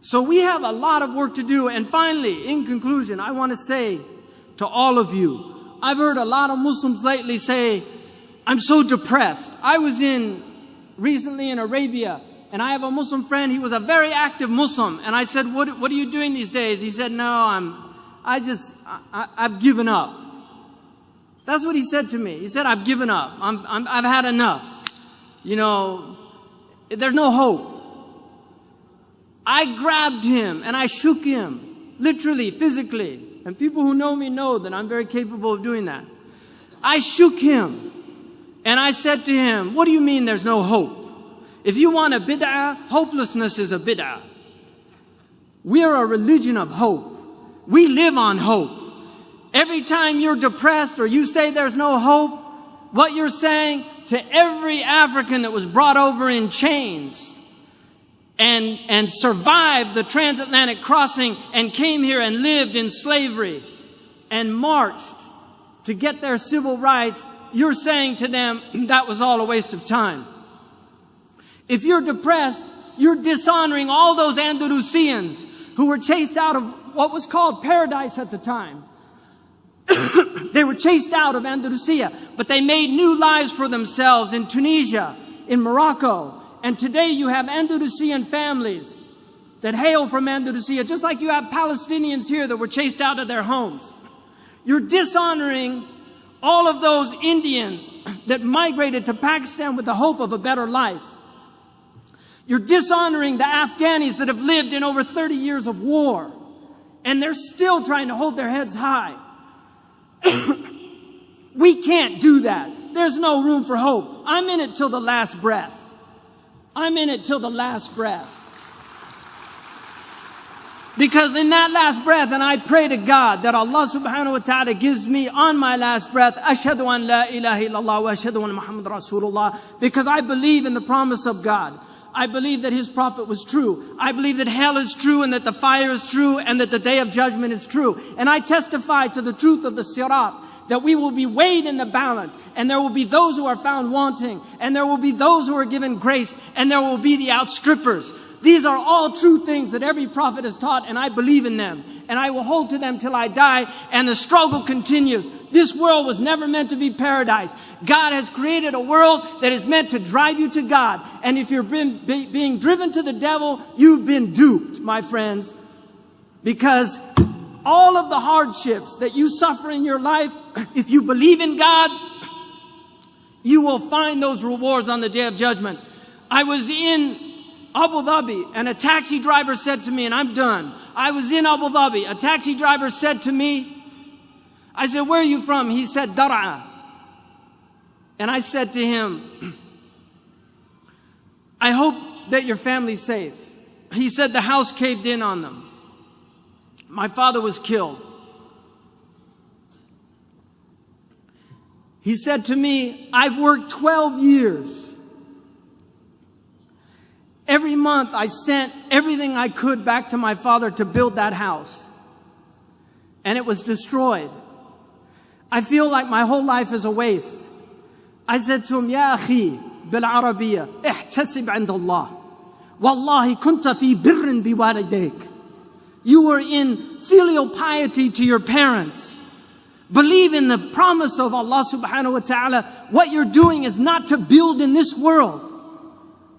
So we have a lot of work to do. And finally, in conclusion, I want to say to all of you, I've heard a lot of Muslims lately say, I'm so depressed. I was recently in Arabia, and I have a Muslim friend. He was a very active Muslim. And I said, what are you doing these days? He said, no, I've given up. That's what he said to me. He said, I've given up. I've had enough. You know, there's no hope. I grabbed him and I shook him, literally, physically. And people who know me know that I'm very capable of doing that. I shook him and I said to him, what do you mean there's no hope? If you want a bid'ah, hopelessness is a bid'ah. We are a religion of hope. We live on hope. Every time you're depressed or you say there's no hope, what you're saying to every African that was brought over in chains and survived the transatlantic crossing and came here and lived in slavery and marched to get their civil rights, you're saying to them that was all a waste of time. If you're depressed, you're dishonoring all those Andalusians who were chased out of what was called paradise at the time. They were chased out of Andalusia, but they made new lives for themselves in Tunisia, in Morocco. And today you have Andalusian families that hail from Andalusia, just like you have Palestinians here that were chased out of their homes. You're dishonoring all of those Indians that migrated to Pakistan with the hope of a better life. You're dishonoring the Afghanis that have lived in over 30 years of war, and they're still trying to hold their heads high. We can't do that. There's no room for hope. I'm in it till the last breath. I'm in it till the last breath. Because in that last breath, and I pray to God that Allah subhanahu wa ta'ala gives me on my last breath, Ashhadu an la ilaha illallah wa ashhadu anna Muhammad Rasulullah, because I believe in the promise of God. I believe that His prophet was true. I believe that hell is true and that the fire is true and that the day of judgment is true. And I testify to the truth of the sirat, that we will be weighed in the balance, and there will be those who are found wanting, and there will be those who are given grace, and there will be the outstrippers. These are all true things that every prophet has taught, and I believe in them. And I will hold to them till I die, and the struggle continues. This world was never meant to be paradise. God has created a world that is meant to drive you to God. And if you're being driven to the devil, you've been duped, my friends. Because all of the hardships that you suffer in your life, if you believe in God, you will find those rewards on the day of judgment. I was in Abu Dhabi, and a taxi driver said to me, and I'm done. I was in Abu Dhabi. A taxi driver said to me, I said, where are you from? He said, Dar'a. And I said to him, I hope that your family's safe. He said the house caved in on them. My father was killed. He said to me, I've worked 12 years. Every month I sent everything I could back to my father to build that house. And it was destroyed. I feel like my whole life is a waste. I said to him, Ya akhi, bil Arabiya, ihtasib 'inda Allah. Wallahi kunta fi birrin biwalidayk. You were in filial piety to your parents. Believe in the promise of Allah subhanahu wa ta'ala. What you're doing is not to build in this world.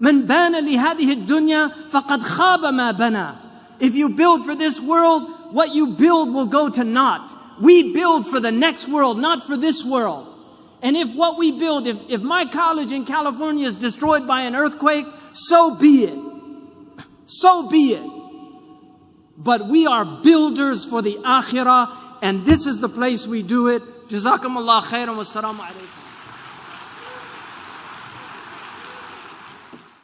من بان لهذه الدنيا فقد خاب ما بنى. If you build for this world, what you build will go to naught. We build for the next world, not for this world. And if what we build, if my college in California is destroyed by an earthquake, so be it. So be it. But we are builders for the akhirah, and this is the place we do it. Jazakumullah khairan wa assalamu alaikum.